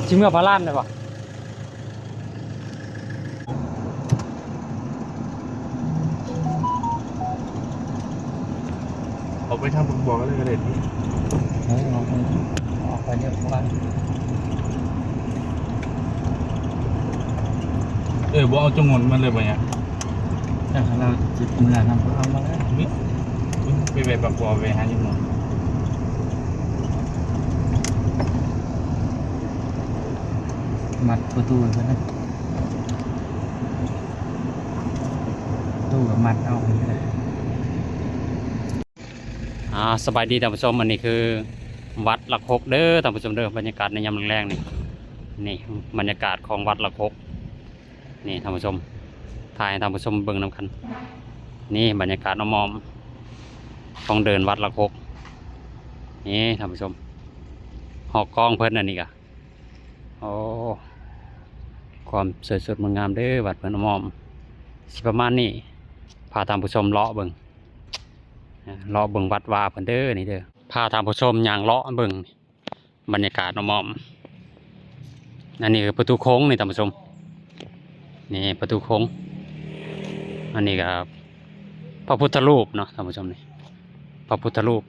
ชิมกับพารามได้ปะเอาไปทำบักบอกอะไรกันเลยพี่ออกไปเรียบร้อยบ่เอาจงวนมันเลยไปเนี่ยแต่เราจิตเมื่อทำเอามาแล้วมิไปแบบบักบอกไปหาจงวนมัดประตูไปนะตู้กับมัดเอาไปเลยสบายดีท่านผู้ชมอันนี้คือวัดหลักหกเด้อท่านผู้ชมเด้อบรรยากาศในยามแรงๆนี่บรรยากาศของวัดหลักหกนี่ท่านผู้ชมถ่ายให้ท่านผู้ชมเบิ่งนำกันนี่บรรยากาศน้ำมอมของเดินวัดหลักหกนี่ท่านผู้ชมหอกกล้องเพิ่นอันนี้กะโอ้ความสวยสดงามเด้อวัดเพิ่นน้ำมอมสิประมาณนี้พาท่านผู้ชมเลาะเบิ่งวัดวาเพิ่นเด้อนี่เด้อพาท่านผู้ชมย่างเลาะเบิ่งบรรยากาศน้ำมอมอันนี้คือประตูโค้งนี่ท่านผู้ชมนี่ประตูโค้งอันนี้ก็พระพุทธรูปเนาะท่านผู้ชมนี่พระพุทธรูป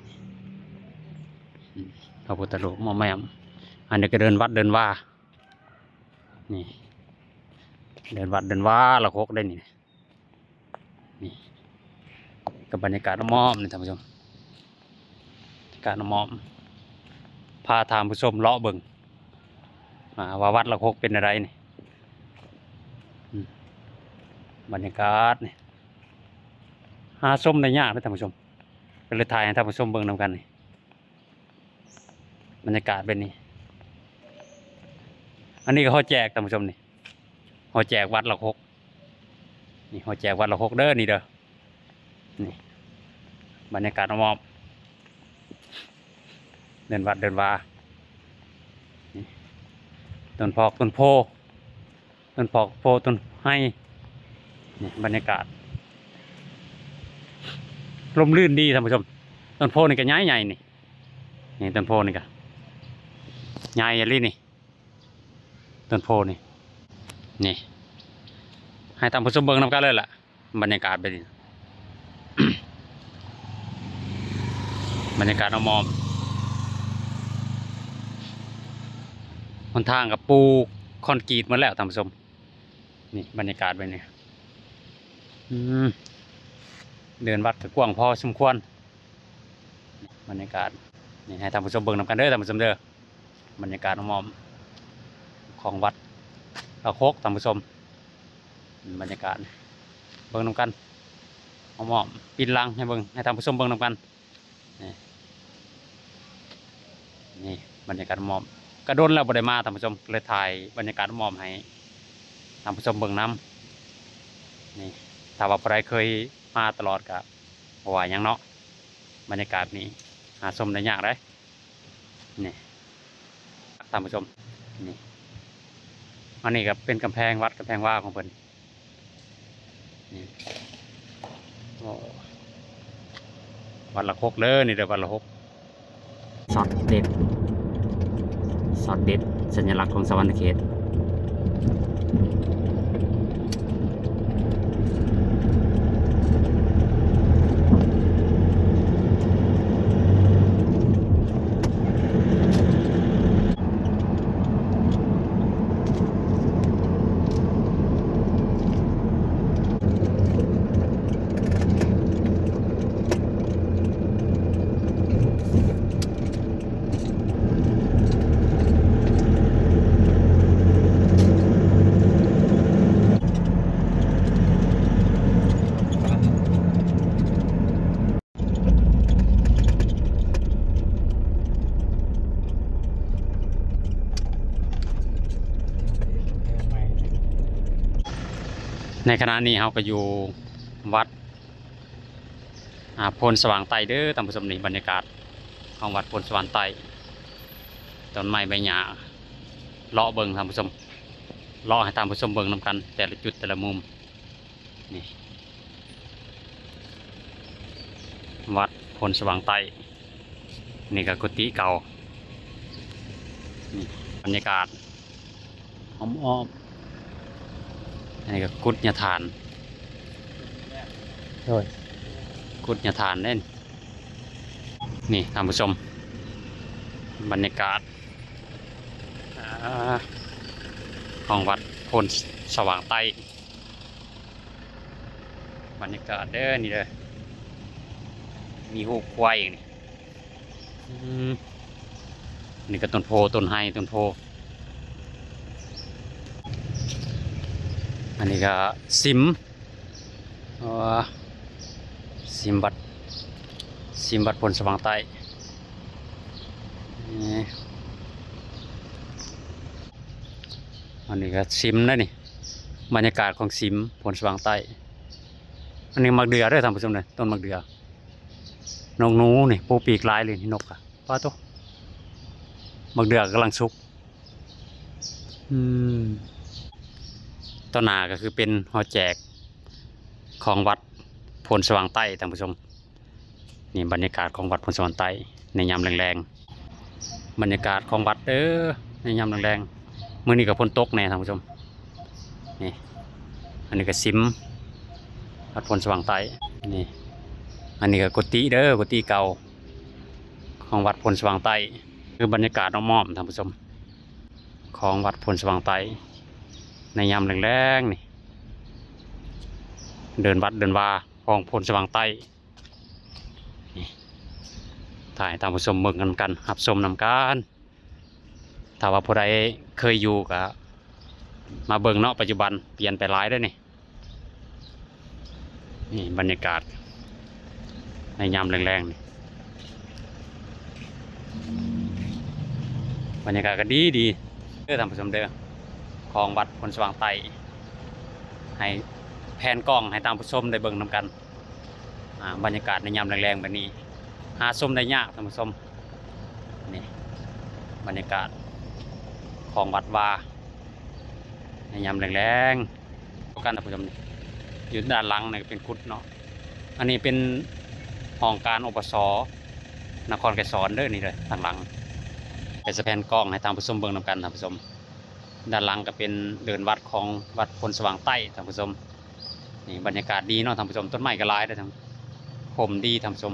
หม้อแม่มอันนี้ก็เดินวัดเดินว่านี่เดินวัดเดินว่าละโคกได้นี่กับบรรยากาศน้ำมอมนี่ท่านผู้ชมบรรยากาศน้ำมอมพาท่านผู้ชมเลาะเบิ่งว่าวัดละโคกเป็นอะไรนี่บรรยากาศนี่หาชมได้ยากเลยท่านผู้ชมก็เลยถ่ายให้ท่านผู้ชมเบิ่งนำกันนี่บรรยากาศเป็นนี่อันนี้ก็เขาแจกท่านผู้ชมนี่เขาแจกวัดละหกนี่เขาแจกวัดละหกเด้อนี่เด้อนี่บรรยากาศมอบเดินวัดเดินวาต้นพอกต้นโพต้นให้นี่บรรยากาศร่มรื่นดีท่านผู้ชมต้นโพนี่ก็ใหญ่นี่ต้นโพนี่ก็ใหญ่อย่างนี้นี่ต้นโพนี่ให้ท่านผู้ชมเบิ่งนำกันเลยล่ะบรรยากาศเป็นบรรยากาศมอมหนทางกับปูคอนกรีตมาแล้วท่านผู้ชมนี่บรรยากาศเป็นนี่เดินวัดก็กว้างพอสมควรบรรยากาศนี่ให้ท่านผู้ชมเบิ่งนำกันเด้อท่านผู้ชมเด้อบรรยากาศมอมของวัดละโคกท่านผู้ชมบรรยากาศเบิ่งนำกันมอมปินลังให้เบิ่งให้ท่านผู้ชมเบิ่งนำกันนี่บรรยากาศมอมกระโดนแล้วบ่ได้มาท่านผู้ชมเลยถ่ายบรรยากาศมอมให้ท่านผู้ชมเบิ่งน้ำนี่ถ้าว่าใครเคยมาตลอดกับว่าอย่างเนาะบรรยากาศนี้หาชมได้ยากเลยนี่ท่านผู้ชมนี่อันนี้ก็เป็นกำแพงวัดกำแพงว่าของเพิ่นนี่วัดละหกเลยนี่เด้อวัดละหกช็อตเด็ดสัญลักษณ์ของสวรรค์เขตในขณะนี้เราก็อยู่วัดโพนสว่างไตเด้อท่านผู้ชมนี่บรรยากาศของวัดโพนสว่างไตต้นไม้ใบหญ้าเลาะเบิ่งท่านผู้ชมเลาะให้ท่านผู้ชมเบิ่งนำกันแต่ละจุดแต่ละมุมนี่วัดโพนสว่างไตนี่ก็กุฏิเก่านี่บรรยากาศ อ้อมอันนี้ก็กุดยาทานโอ้ยกุดยาทานเล่นนี่ท่านผู้ชมบรรยากาศของวัดโพนสว่างใต้บรรยากาศเด้อนี่เลยมีหูควายอีกนี่นี่ก็ต้นโพต้นไฮต้นโพอันนี้ก็ซิมซิมบัดพลสว่างใต้อันนี้ก็ซิมนะนี่บรรยากาศของซิมพลสว่างใต้อันนี้มักเดือด้วยท่านผู้ชมเลยต้นมักเดือนกหนูนี่ปูปีกลายเลยนี่นกอะป้าตุ๊มักเดือกำลังสุกต้นนาก็คือเป็นหอแจกของวัดพลสว่างใต้ท่านผู้ชมนี่บรรยากาศของวัดพลสว่างใต้ในยามแรงๆบรรยากาศของวัดในยามแรงๆมื้อนี้ก็ฝนตกแน่ท่านผู้ชมนี่อันนี้ก็ซิมวัดพลสว่างใต้นี่อันนี้ก็กุฏิกุฏิเก่าของวัดพลสว่างใต้คือบรรยากาศอ้อมๆท่านผู้ชมของวัดพลสว่างใต้ในยามแรงๆนี่เดินวัดเดินวาของพลสว่างใต้นี่ถ่ายตามผู้ชมเมืองกันหับชมนำกันถ้าว่าผู้ใดเคยอยู่ก็มาเบิ่งเนาะปัจจุบันเปลี่ยนไปหลายได้นี่นี่บรรยากาศในยามแรงๆนี่บรรยากาศก็ดีท่านผู้ชมของวัดพลสว่างใต้ให้แผนกล้องให้ตามผู้ชมได้เบิ่งนำกันบรรยากาศในยามแรงๆแบบนี้หาชมได้ยากท่านผู้ชมนี่บรรยากาศของวัดวาในยามแรงๆกันท่านผู้ชมอยู่ด้านหลังนี่เป็นกุฏเนาะอันนี้เป็นห้องการอปสนครไกรสอนนี่เลยทางหลังเป็นสแผนกล้องให้ตามผู้ชมเบิ่งนำกันท่านผู้ชมด้านหลังก็เป็นเดินวัดของวัดพลสว่างใต้ท่านผู้ชมนี่บรรยากาศดีเนาะท่านผู้ชมต้นไม้ก็หลายได้ทั้งผมดีท่านผู้ชม